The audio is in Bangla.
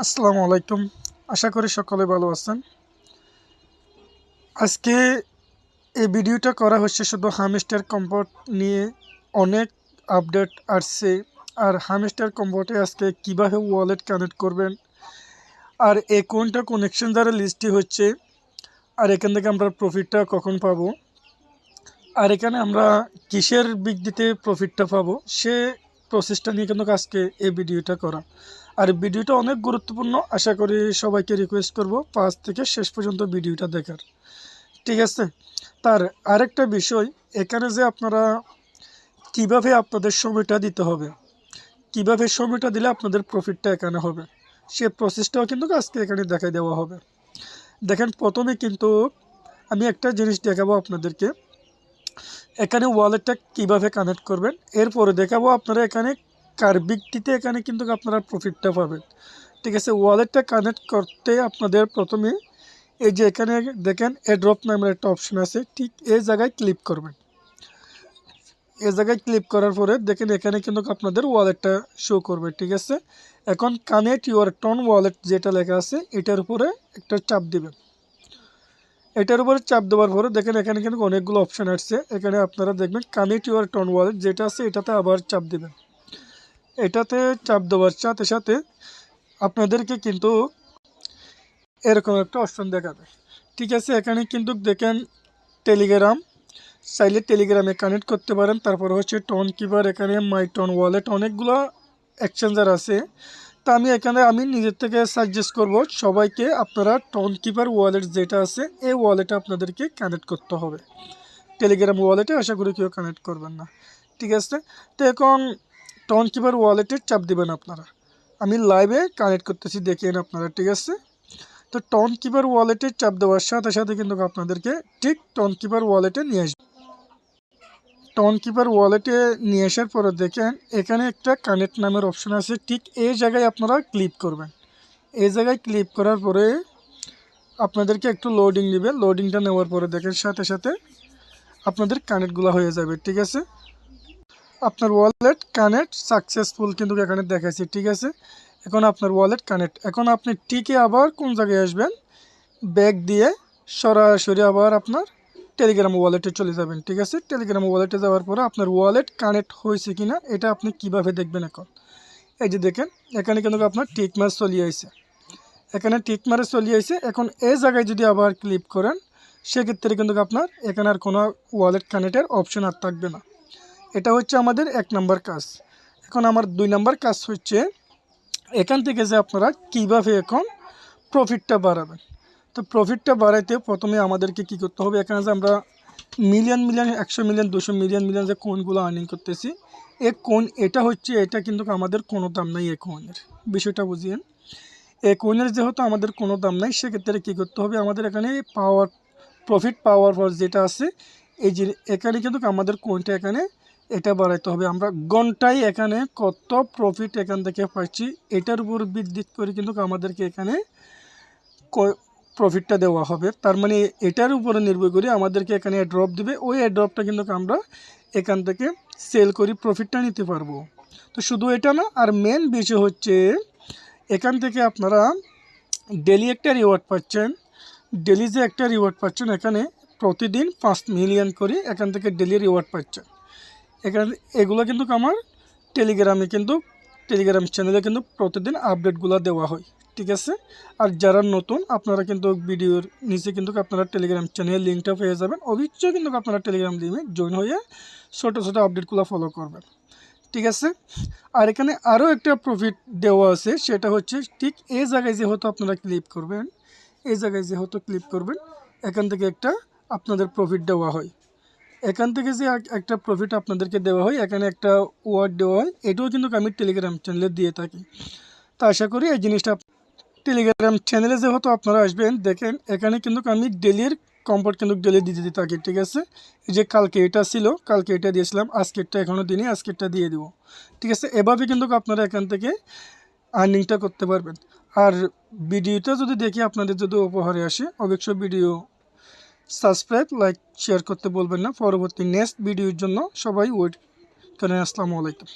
আসসালামু আলাইকুম। আশা করি সকলে ভালো আছেন। আজকে এই ভিডিওটা করা হচ্ছে শুধু হামস্টার কম্পোট নিয়ে। অনেক আপডেট আসছে। আর হামস্টার কম্পোটে আজকে কিভাবে ওয়ালেট কানেক্ট করবেন, আর এই কোনটা কানেকশন দ্বারা লিস্টটি হচ্ছে, আর এখান থেকে আমরা প্রফিটটা কখন পাবো, আর এখানে আমরা কিসের ভিত্তিতে প্রফিটটা পাবো, সে প্রসেসটা নিয়ে কিন্তু আজকে এই ভিডিওটা করা। আর ভিডিওটা অনেক গুরুত্বপূর্ণ। আশা করি সবাইকে রিকোয়েস্ট করব ফার্স্ট থেকে শেষ পর্যন্ত ভিডিওটা দেখার। ঠিক আছে? তার আরেকটা বিষয়, এখানে যে আপনারা কিভাবে আপনাদের সময়টা দিতে হবে, কিভাবে সময়টা দিলে আপনাদের প্রফিটটা এখানে হবে, সে প্রসেসটাও কিন্তু আজকে এখানে দেখাই দেওয়া হবে। দেখেন, প্রথমে কিন্তু আমি একটা জিনিস দেখাবো আপনাদেরকে, এখানে ওয়ালেটটা কিভাবে কানেক্ট করবেন। এরপরে দেখাবো আপনারা এখানে কার ভিত্তিতে এখানে কিন্তু আপনারা প্রফিটটা পাবেন। ঠিক আছে? ওয়ালেটটা কানেক্ট করতে আপনাদের প্রথমে এই যে এখানে দেখেন এড্রপ নামের একটা অপশন আছে, ঠিক এই জায়গায় ক্লিক করবেন। এই জায়গায় ক্লিক করার পরে দেখেন এখানে কিন্তু আপনাদের ওয়ালেটটা শো করবে। ঠিক আছে? এখন কানেক্ট ইউর টন ওয়ালেট যেটা লেখা আছে এটার উপরে একটা চাপ দিবেন। এটার উপরে চাপ দেওয়ার পরে দেখেন এখানে কিন্তু অনেকগুলো অপশান আসছে। এখানে আপনারা দেখবেন কানেক্ট ইউর টন ওয়ালেট যেটা আছে এটাতে আবার চাপ দিবেন। এটাতে চাপ দেওয়ার সাথে সাথে আপনাদেরকে কিন্তু এরকম একটা অপশন দেখাবে। ঠিক আছে? এখানে কিন্তু দেখেন টেলিগ্রাম, চাইলে টেলিগ্রামে কানেক্ট করতে পারেন। তারপর হচ্ছে টোন কিপার, এখানে মাই টোন ওয়ালেট, অনেকগুলো এক্সচেঞ্জার আছে। তা আমি নিজের থেকে সাজেস্ট করব সবাইকে, আপনারা টোন কিপার ওয়ালেট যেটা আছে এই ওয়ালেটে আপনাদেরকে কানেক্ট করতে হবে। টেলিগ্রাম ওয়ালেটে আশা করি কেউ কানেক্ট করবেন না। ঠিক আছে? তো এখন টোন কিপার ওয়ালেটে চাপ দিবেন আপনারা। আমি লাইভে কানেক্ট করতেছি, দেখেন আপনারা। ঠিক আছে? তো টোন কিপার ওয়ালেটে চাপ দেওয়ার সাথে সাথে কিন্তু আপনাদেরকে ঠিক টোন কিপার ওয়ালেটে নিয়ে আসবে। টোন কিপার ওয়ালেটে নিয়ে আসার পরে দেখেন এখানে একটা কানেক্ট নামের অপশন আছে, ঠিক এই জায়গায় আপনারা ক্লিক করবেন। এই জায়গায় ক্লিক করার পরে আপনাদেরকে একটু লোডিং নেবে। লোডিংটা নেওয়ার পরে দেখেন সাথে সাথে আপনাদের কানেক্টগুলো হয়ে যাবে। ঠিক আছে? আপনার ওয়ালেট কানেক্ট সাকসেসফুল কিন্তু এখানে দেখাচ্ছি। ঠিক আছে? এখন আপনার ওয়ালেট কানেক্ট। এখন আপনি টিকে আবার কোন জায়গায় আসবেন, ব্যাক দিয়ে সরাসরি আবার আপনার টেলিগ্রাম ওয়ালেটে চলে যাবেন। ঠিক আছে? টেলিগ্রাম ওয়ালেটে যাওয়ার পরে আপনার ওয়ালেট কানেক্ট হয়েছে কিনা এটা আপনি কিভাবে দেখবেন। এখন এই যে দেখেন এখানে কিন্তু আপনার টিক মার্ক চলে আসছে, এখানে টিক মার্ক চলে আসছে। এখন এই জায়গায় যদি আবার ক্লিক করেন সেক্ষেত্রে কিন্তু আপনার এখানে আর কোনো ওয়ালেট কানেক্টের অপশন আর থাকবে না। এটা হচ্ছে আমাদের 1 নম্বর কাজ। এখন আমার 2 নম্বর কাজ হচ্ছে এখান থেকে যে আপনারা কিভাবে এখন প্রফিটটা বাড়াবেন। তো প্রফিটটা বাড়াইতে প্রথমে আমাদেরকে কি করতে হবে, এখানে যে আমরা মিলিয়ন 100 মিলিয়ন 200 মিলিয়ন যে কোনগুলো আর্নিং করতেছি, এই কোন এটা কিন্তু আমাদের কোনো দাম নাই। এই কোনের বিষয়টা বুঝিয়েন। এই কোনের যেহেতু আমাদের কোনো দাম নাই, সেক্ষেত্রে কী করতে হবে, আমাদের এখানে প্রফিট পাওয়ার পর যেটা আছে এই যে এখানে কিন্তু আমাদের কোনটা এখানে এটা বাড়াইতে হবে। আমরা ঘন্টায় এখানে কত প্রফিট এখান থেকে পাচ্ছি এটার উপর ভিত্তি করে কিন্তু আমাদেরকে এখানে প্রফিটটা দেওয়া হবে। তার মানে এটার উপরে নির্ভর করে আমাদেরকে এখানে ড্রপ দিবে, ওই ড্রপটা কিন্তু আমরা এখান থেকে সেল করি প্রফিটটা নিতে পারবো। তো শুধু এটা না, আর মেন বিষয় হচ্ছে এখান থেকে আপনারা ডেলি একটা রিওয়ার্ড পাচ্ছেন। ডেলি যে একটা রিওয়ার্ড পাচ্ছেন, এখানে প্রতিদিন 5 মিলিয়ন করে এখান থেকে ডেলি রিওয়ার্ড পাচ্ছেন। এখানে এগুলো কিন্তু আমার টেলিগ্রাম চ্যানেলে কিন্তু প্রতিদিন আপডেটগুলো দেওয়া হয়। ঠিক আছে? আর যারা নতুন আপনারা কিন্তু ভিডিওর নিচে কিন্তু আপনারা টেলিগ্রাম চ্যানেলের লিঙ্কটা পেয়ে যাবেন। অবশ্যই কিন্তু আপনারা টেলিগ্রাম লিঙ্কে জয়েন হয়ে ছোটো ছোটো আপডেটগুলো ফলো করবেন। ঠিক আছে? আর এখানে আরও একটা প্রফিট দেওয়া আছে, সেটা হচ্ছে ঠিক এই জায়গায় যেহেতু আপনারা ক্লিক করবেন, এখান থেকে একটা আপনাদের প্রফিট দেওয়া হয়। এখান থেকে যে একটা প্রফিট আপনাদেরকে দেওয়া হয়, এখানে একটা ওয়ার্ড দেওয়া হয়, এটাও কিন্তু আমি টেলিগ্রাম চ্যানেলে দিয়ে থাকি। তো আশা করি এই জিনিসটা টেলিগ্রাম চ্যানেলে যেহেতু আপনারা আসবেন, দেখেন এখানে কিন্তু আমি ডেলির কম্পোর্ট কিন্তু ডেলি দিতে থাকি। ঠিক আছে? এই যে কালকে এটা ছিল, কালকে এটা দিয়েছিলাম, আজকেরটা এখনও দিনই, আজকেরটা দিয়ে দেবো। ঠিক আছে? এভাবে কিন্তু আপনারা এখান থেকে আর্নিংটা করতে পারবেন। আর ভিডিওটা যদি দেখি আপনাদের যদি উপহারে আসে, অবশ্যই ভিডিও সাবস্ক্রাইব, লাইক, শেয়ার করতে বলবেন না। পরবর্তী নেক্সট ভিডিওর জন্য সবাই ওয়েট করেন। আসসালামু আলাইকুম।